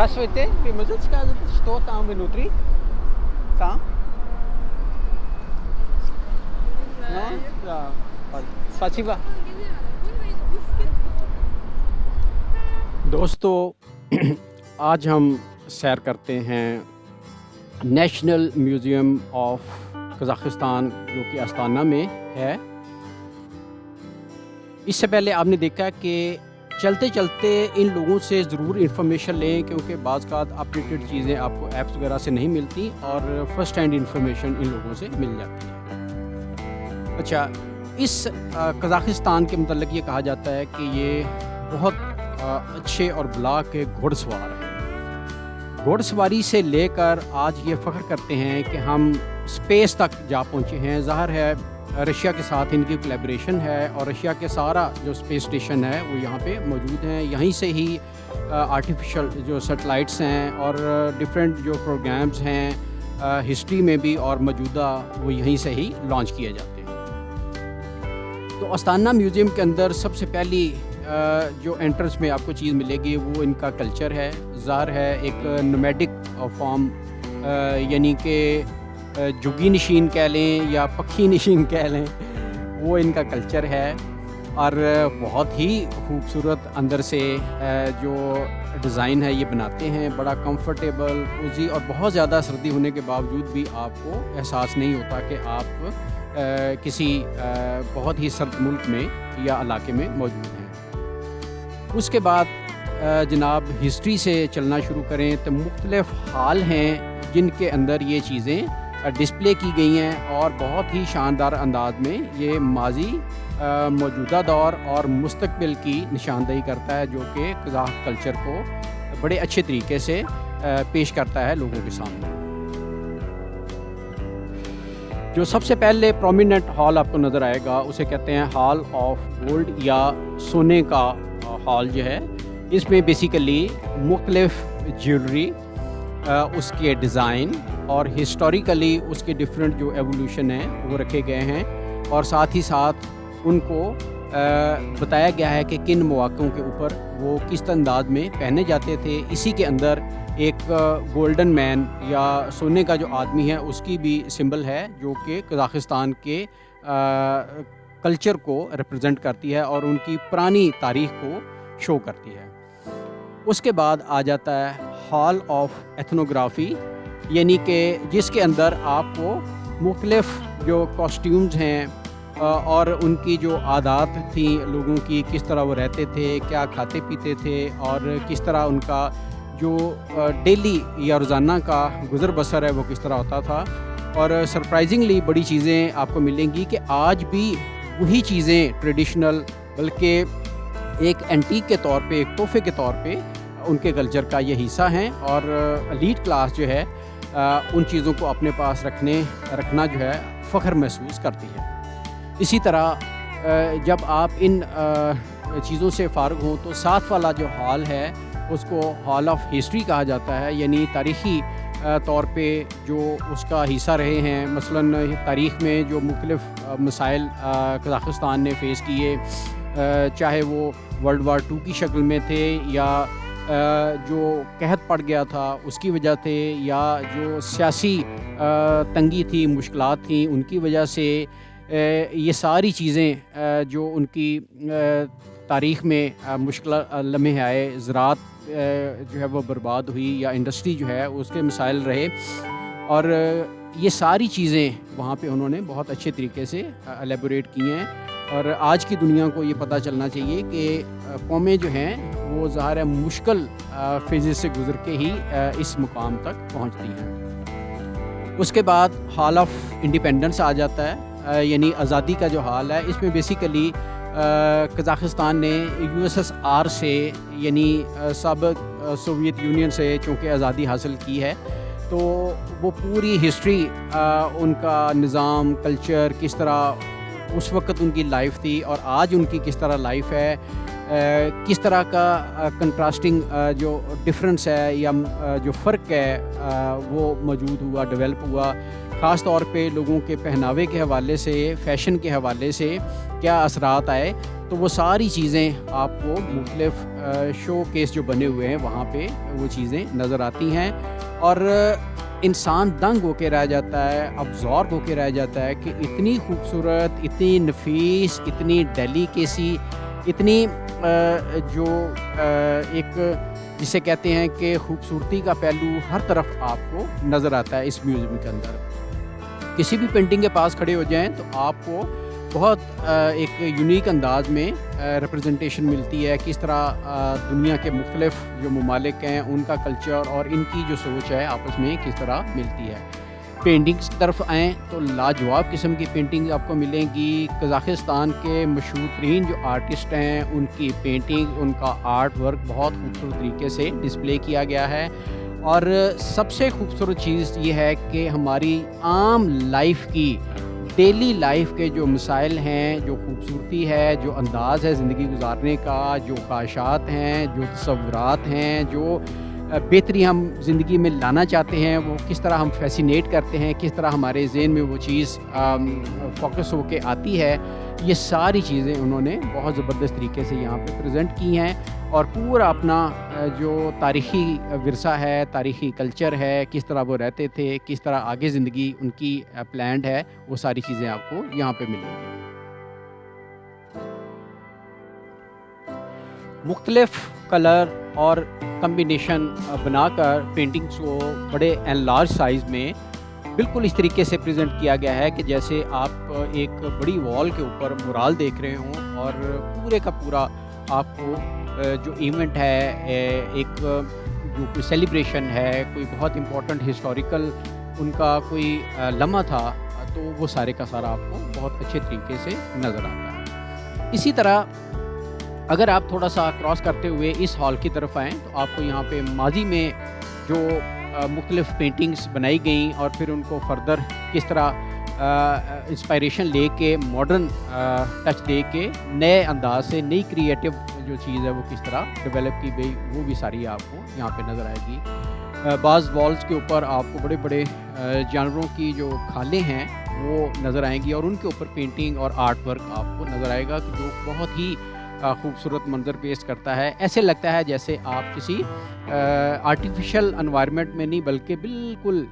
Здравствуйте, ви можете сказати, що там внутрі? Там? No? Да. Спасибо. दोस्तों आज हम सैर करते हैं नेशनल म्यूज़ियम ऑफ कज़ाकिस्तान जो कि अस्ताना में है। इससे पहले आपने देखा कि चलते चलते इन लोगों से ज़रूर इन्फॉर्मेशन लें, क्योंकि बाज़ का अपडेटेड चीज़ें आपको ऐप्स वगैरह से नहीं मिलती और फर्स्ट हैंड इन्फॉर्मेशन इन लोगों से मिल जाती है। अच्छा, इस कज़ाकिस्तान के मतलब ये कहा जाता है कि ये बहुत अच्छे और बला के घुड़सवार हैं। घुड़सवारी से लेकर आज ये फ़ख्र करते हैं कि हम स्पेस तक जा पहुँचे हैं। ज़ाहिर है रशिया के साथ इनकी कोलैबोरेशन है और रशिया के सारा जो स्पेस स्टेशन है वो यहाँ पे मौजूद हैं। यहीं से ही आर्टिफिशियल जो सैटेलाइट्स हैं और डिफरेंट जो प्रोग्राम्स हैं हिस्ट्री में भी और मौजूदा वो यहीं से ही लॉन्च किए जाते हैं। तो अस्ताना म्यूज़ियम के अंदर सबसे पहली जो एंट्रेंस में आपको चीज़ मिलेगी वो इनका कल्चर है। ज़ाहिर है एक नोमैडिक फॉर्म यानी कि जुगी नशीन कह लें या पक्षी नशीन कह लें, वो इनका कल्चर है। और बहुत ही खूबसूरत अंदर से जो डिज़ाइन है ये बनाते हैं, बड़ा कंफर्टेबल कोजी, और बहुत ज़्यादा सर्दी होने के बावजूद भी आपको एहसास नहीं होता कि आप किसी बहुत ही सर्द मुल्क में या इलाके में मौजूद हैं। उसके बाद जनाब हिस्ट्री से चलना शुरू करें तो मुख्तलिफ़ हाल हैं जिनके अंदर ये चीज़ें डिस्प्ले की गई हैं और बहुत ही शानदार अंदाज में ये माजी, मौजूदा दौर और मुस्तकबिल की निशानदेही करता है, जो कि कज़ाक कल्चर को बड़े अच्छे तरीके से पेश करता है लोगों के सामने। जो सबसे पहले प्रोमिनेंट हॉल आपको नज़र आएगा उसे कहते हैं हॉल ऑफ गोल्ड या सोने का हॉल जो है। इसमें बेसिकली मुख्तलिफ़ ज्वेलरी, उसके डिज़ाइन और हिस्टोरिकली उसके डिफरेंट जो एवोल्यूशन हैं वो रखे गए हैं, और साथ ही साथ उनको बताया गया है कि किन मौक़ों के ऊपर वो किस अंदाज में पहने जाते थे। इसी के अंदर एक गोल्डन मैन या सोने का जो आदमी है उसकी भी सिंबल है, जो कि कज़ाकिस्तान के कल्चर को रिप्रेजेंट करती है और उनकी पुरानी तारीख़ को शो करती है। उसके बाद आ जाता है हॉल ऑफ एथनोग्राफी, यानी कि जिसके अंदर आपको मुख्तलिफ़ जो कॉस्ट्यूम्स हैं और उनकी जो आदत थी लोगों की, किस तरह वो रहते थे, क्या खाते पीते थे और किस तरह उनका जो डेली या रोज़ाना का गुज़र बसर है वो किस तरह होता था। और सरप्राइजिंगली बड़ी चीज़ें आपको मिलेंगी कि आज भी वही चीज़ें ट्रेडिशनल, बल्कि एक एंटीक के तौर पे, एक तोहफे के तौर पे उनके कल्चर का ये हिस्सा हैं। और एलीट क्लास जो है उन चीज़ों को अपने पास रखना जो है फ़ख्र महसूस करती है। इसी तरह जब आप इन चीज़ों से फ़ारिग हों तो साथ वाला जो हॉल है उसको हॉल ऑफ हिस्ट्री कहा जाता है, यानी तारीख़ी तौर पे जो उसका हिस्सा रहे हैं। मसलन तारीख़ में जो मुख्तलिफ़ मसाइल कज़ाकिस्तान ने फ़ेस किए, चाहे वो वर्ल्ड वार 2 की शक्ल में थे या जो कहत पड़ गया था उसकी वजह से, या जो सियासी तंगी थी, मुश्किलात थी, उनकी वजह से ये सारी चीज़ें जो उनकी तारीख़ में मुश्किल लम्हे आए, ज़राअत जो है वो बर्बाद हुई या इंडस्ट्री जो है उसके मसाइल रहे, और ये सारी चीज़ें वहाँ पे उन्होंने बहुत अच्छे तरीके से एलेबोरेट की हैं। और आज की दुनिया को ये पता चलना चाहिए कि कौमें जो हैं वो ज़ाहिर है मुश्किल फेज़ से गुज़र के ही इस मुकाम तक पहुँचती हैं। उसके बाद हॉल ऑफ इंडिपेंडेंस आ जाता है, यानी आज़ादी का जो हाल है। इसमें बेसिकली कज़ाकिस्तान ने USSR से, यानी साबिक़ सोवियत यूनियन से चूँकि आज़ादी हासिल की है, तो वो पूरी हिस्ट्री, उनका निज़ाम, कल्चर, किस तरह उस वक़्त उनकी लाइफ थी और आज उनकी किस तरह लाइफ है, किस तरह का कंट्रास्टिंग जो डिफरेंस है या जो फ़र्क है वो मौजूद हुआ, डेवलप हुआ। ख़ास तौर पे लोगों के पहनावे के हवाले से, फ़ैशन के हवाले से क्या असरात आए, तो वो सारी चीज़ें आपको मुख्तलिफ़ शो केस जो बने हुए हैं वहाँ पे वो चीज़ें नज़र आती हैं। और इंसान दंग होके रह जाता है, अब्ज़ॉर्ब होके रह जाता है कि इतनी खूबसूरत, इतनी नफीस, इतनी डेलिकेसी, इतनी जो एक जिसे कहते हैं कि खूबसूरती का पहलू हर तरफ आपको नज़र आता है इस म्यूज़ियम के अंदर। किसी भी पेंटिंग के पास खड़े हो जाएं तो आपको बहुत एक यूनिक अंदाज में रिप्रेजेंटेशन मिलती है, किस तरह दुनिया के मुख्तलिफ जो ममालिक हैं उनका कल्चर और इनकी जो सोच है आपस में किस तरह मिलती है। पेंटिंग्स की तरफ आएँ तो लाजवाब किस्म की पेंटिंग आपको मिलेंगी। कज़ाकिस्तान के मशहूर तरीन जो आर्टिस्ट हैं उनकी पेंटिंग, उनका आर्ट वर्क बहुत खूबसूरत तरीके से डिस्प्ले किया गया है। और सबसे खूबसूरत चीज़ ये है कि हमारी आम लाइफ की, डेली लाइफ के जो मसाइल हैं, जो खूबसूरती है, जो अंदाज़ है ज़िंदगी गुजारने का, जो ख्वाहिशात हैं, जो तसव्वुरात हैं, जो बेहतरी हम ज़िंदगी में लाना चाहते हैं, वो किस तरह हम फैसिनेट करते हैं, किस तरह हमारे ज़हन में वो चीज़ फ़ोकस होके आती है, ये सारी चीज़ें उन्होंने बहुत ज़बरदस्त तरीके से यहाँ पे प्रेजेंट की हैं। और पूरा अपना जो तारीख़ी विरसा है, तारीख़ी कल्चर है, किस तरह वो रहते थे, किस तरह आगे ज़िंदगी उनकी प्लान्ड है, वो सारी चीज़ें आपको यहाँ पे मिलेंगी। मुख्तलिफ़ कलर और कम्बिनेशन बनाकर पेंटिंग्स को बड़े एनलार्ज साइज़ में बिल्कुल इस तरीके से प्रेजेंट किया गया है कि जैसे आप एक बड़ी वॉल के ऊपर मुराल देख रहे हों और पूरे का पूरा आपको जो इवेंट है, एक जो कोई सेलिब्रेशन है, कोई बहुत इम्पोर्टेंट हिस्टोरिकल उनका कोई लम्हा था, तो वो सारे का सारा आपको बहुत अच्छे तरीके से नज़र आता है। इसी तरह अगर आप थोड़ा सा क्रॉस करते हुए इस हॉल की तरफ आएँ तो आपको यहाँ पे माजी में जो मुख्तलिफ़ पेंटिंग्स बनाई गई और फिर उनको फर्दर किस तरह इंस्पायरेशन ले के मॉडर्न टच दे के नए अंदाज से नई क्रिएटिव जो चीज़ है वो किस तरह डेवलप की गई, वो भी सारी आपको यहाँ पे नज़र आएगी। बाज़ वॉल्स के ऊपर आपको बड़े बड़े जानवरों की जो खालें हैं वो नज़र आएंगी और उनके ऊपर पेंटिंग और आर्ट वर्क आपको नज़र आएगा कि जो बहुत ही खूबसूरत मंज़र पेश करता है। ऐसे लगता है जैसे आप किसी आर्टिफिशियल एनवायरनमेंट में नहीं बल्कि बिल्कुल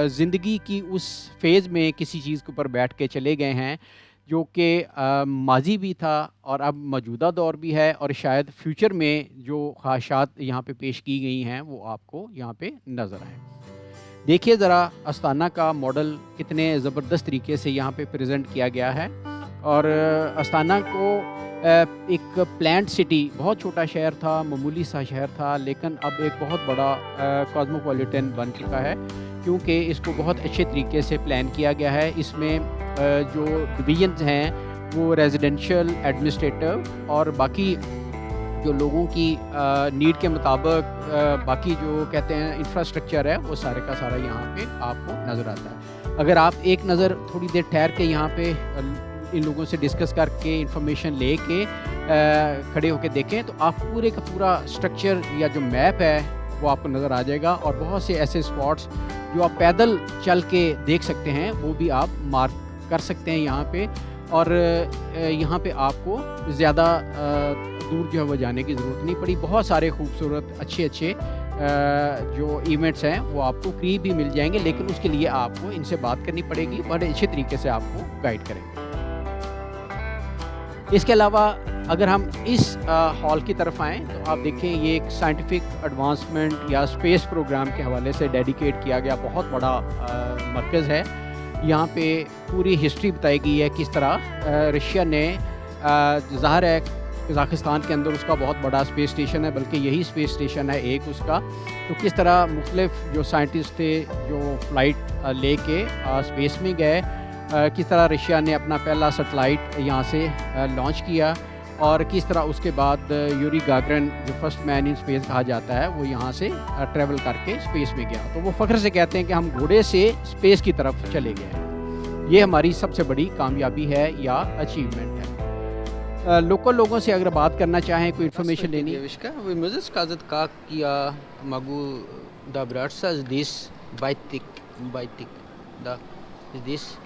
ज़िंदगी की उस फेज़ में किसी चीज़ के ऊपर बैठ के चले गए हैं जो कि माजी भी था और अब मौजूदा दौर भी है और शायद फ्यूचर में जो ख्वाहिशात यहाँ पे पेश की गई हैं वो आपको यहाँ पे नज़र आए। देखिए ज़रा अस्ताना का मॉडल कितने ज़बरदस्त तरीके से यहाँ पे प्रेजेंट किया गया है। और अस्ताना को एक प्लान्ड सिटी, बहुत छोटा शहर था, मामूली सा शहर था, लेकिन अब एक बहुत बड़ा कॉस्मोपॉलिटन बन चुका है क्योंकि इसको बहुत अच्छे तरीके से प्लान किया गया है। इसमें जो डिवीजन्स हैं वो रेजिडेंशियल, एडमिनिस्ट्रेटिव और बाकी जो लोगों की नीड के मुताबिक बाकी जो कहते हैं इंफ्रास्ट्रक्चर है वो सारे का सारा यहाँ पे आपको नज़र आता है। अगर आप एक नज़र थोड़ी देर ठहर के यहाँ पे इन लोगों से डिस्कस करके इंफॉर्मेशन ले के खड़े होकर देखें तो आप पूरे का पूरा स्ट्रक्चर या जो मैप है वो आपको नज़र आ जाएगा और बहुत से ऐसे स्पॉट्स जो आप पैदल चल के देख सकते हैं वो भी आप मार्क कर सकते हैं यहाँ पे। और यहाँ पे आपको ज़्यादा दूर जो है वो जाने की ज़रूरत नहीं पड़ी। बहुत सारे खूबसूरत अच्छे अच्छे जो इवेंट्स हैं वो आपको करीब भी मिल जाएंगे, लेकिन उसके लिए आपको इनसे बात करनी पड़ेगी, बड़े अच्छे तरीके से आपको गाइड करेंगे। इसके अलावा अगर हम इस हॉल की तरफ आएँ तो आप देखें ये एक साइंटिफिक एडवांसमेंट या स्पेस प्रोग्राम के हवाले से डेडिकेट किया गया बहुत बड़ा मरकज़ है। यहाँ पे पूरी हिस्ट्री बताई गई है किस तरह रशिया ने ज़ाहिर है कज़ाकिस्तान के अंदर उसका बहुत बड़ा स्पेस स्टेशन है, बल्कि यही स्पेस स्टेशन है एक उसका, तो किस तरह मुख्तलिफ जो साइंटिस्ट थे जो फ़्लाइट ले के स्पेस में गए, किस तरह रशिया ने अपना पहला सैटेलाइट यहाँ से लॉन्च किया और किस तरह उसके बाद यूरी गागरिन जो फर्स्ट मैन इन स्पेस कहा जाता है वो यहाँ से ट्रैवल करके स्पेस में गया। तो वो फ़ख्र से कहते हैं कि हम घोड़े से स्पेस की तरफ चले गए हैं। ये हमारी सबसे बड़ी कामयाबी है या अचीवमेंट है। लोकल लोगों से अगर बात करना चाहें, कोई इन्फॉर्मेशन लेनी है Is this?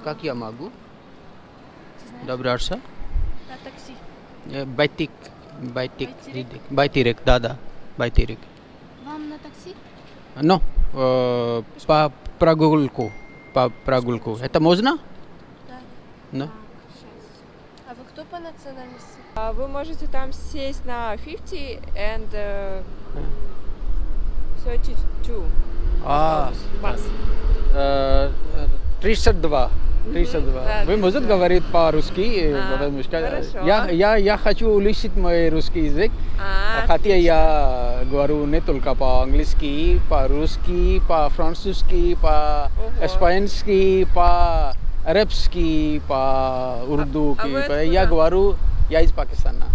Как я могу Ты знаешь? добраться? На такси. Байтик. Байтерек? Байтерек, да. Байтерек. Вам на такси? No, по прогулку. По прогулку. Это можно? Да. No. А вы кто по национальности? Вы можете там сесть на 50 and 32 А, bus. 32. да, Вы можете да. говорить по-русски? Потому что хорошо. я хочу улучшить мой русский язык. Хотя Отлично. я говорю не только по-английски, по-русски, по-французски, по-испански, по-арабски, по-урду. А вы Я откуда? говорю, я из Пакистана.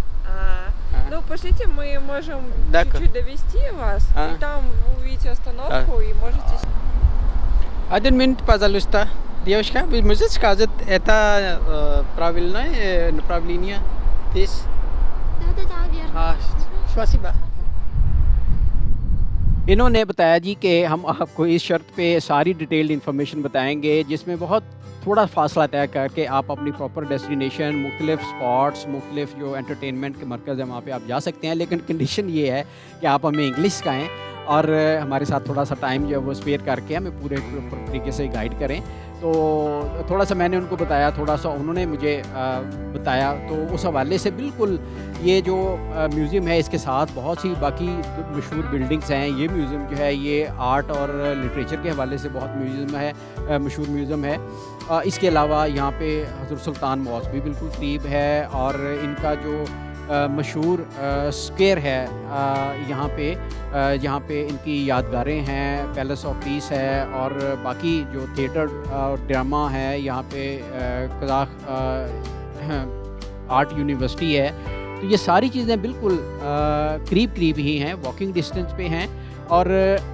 Ну, пошлите, мы можем Да, чуть-чуть довести вас, А. и там вы увидите остановку и можете... Один минут, пожалуйста. Девушка, вы можете сказать, это правильное направление здесь? Да, верно. спасибо. इन्होंने बताया जी कि हम आपको इस शर्त पे सारी डिटेल्ड इन्फॉर्मेशन बताएंगे जिसमें बहुत थोड़ा फासला तय करके आप अपनी प्रॉपर डेस्टिनेशन मुख्तलिफ स्पॉट्स मुख्तलिफ जो एंटरटेनमेंट के मरकज़ हैं वहाँ पे आप जा सकते हैं, लेकिन कंडीशन ये है कि आप हमें इंग्लिश सिखाएँ और हमारे साथ थोड़ा सा टाइम जो है वो स्पेयर करके हमें पूरे प्रॉपर तरीके से गाइड करें। तो थोड़ा सा मैंने उनको बताया, थोड़ा सा उन्होंने मुझे बताया, तो उस हवाले से बिल्कुल ये जो म्यूज़ियम है इसके साथ बहुत सी बाकी मशहूर बिल्डिंग्स हैं। ये म्यूज़ियम जो है ये आर्ट और लिटरेचर के हवाले से बहुत म्यूज़ियम है, मशहूर म्यूज़ियम है। इसके अलावा यहाँ पे हज़रत सुल्तान मॉस्क भी बिल्कुल करीब है और इनका जो मशहूर स्क्वायर है यहाँ पे इनकी यादगारें हैं, पैलेस ऑफ पीस है और बाकी जो थिएटर और ड्रामा है यहाँ पे कज़ाक आर्ट यूनिवर्सिटी है। तो ये सारी चीज़ें बिल्कुल करीब ही हैं, वॉकिंग डिस्टेंस पे हैं और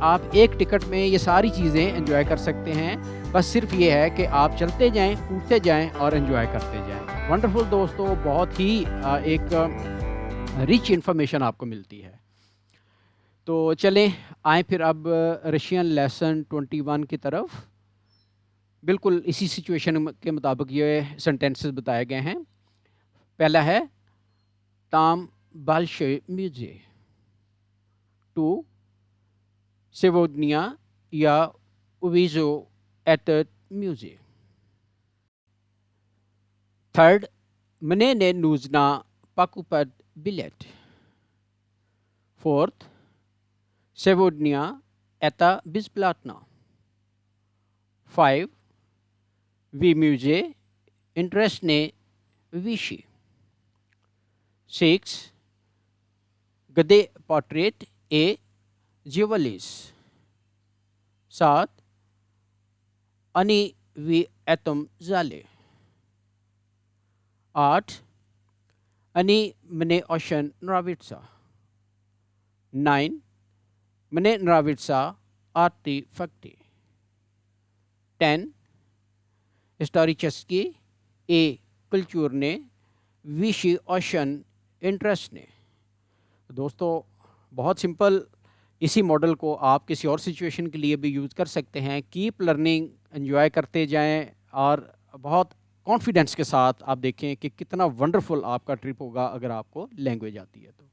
आप एक टिकट में ये सारी चीज़ें एंजॉय कर सकते हैं। बस सिर्फ ये है कि आप चलते जाएं, पूछते जाएं और एंजॉय करते जाएं। वंडरफुल दोस्तों, बहुत ही एक रिच इन्फॉर्मेशन आपको मिलती है। तो चलें आएँ फिर अब रशियन लेसन 21 की तरफ। बिल्कुल इसी सिचुएशन के मुताबिक ये सेंटेंसेस बताए गए हैं। पहला है ताम बाल्शे म्यूजे टू सेवोडनिया या उवीजो एट म्यूजे। थर्ड मने ने नूजना पाकुपद बिलेट। फोर्थ सेवोडनिया एता बिस्प्लाटना। 5 वी म्यूजे इंटरेस्ट ने विशी। 6 गदे पोर्ट्रेट ए जिवलिस। 7 अनि वी एतम जाले। 8 अनि मने ओशन नराविट्सा। 9 मने नराविट्सा आर्टी फक्ति। 10 हिस्टोरिचस्की ए कल्चर ने विशी ओशन इंटरेस्ट ने। दोस्तों बहुत सिंपल, इसी मॉडल को आप किसी और सिचुएशन के लिए भी यूज़ कर सकते हैं। कीप लर्निंग, एंजॉय करते जाएं और बहुत कॉन्फिडेंस के साथ आप देखें कि कितना वंडरफुल आपका ट्रिप होगा अगर आपको लैंग्वेज आती है तो।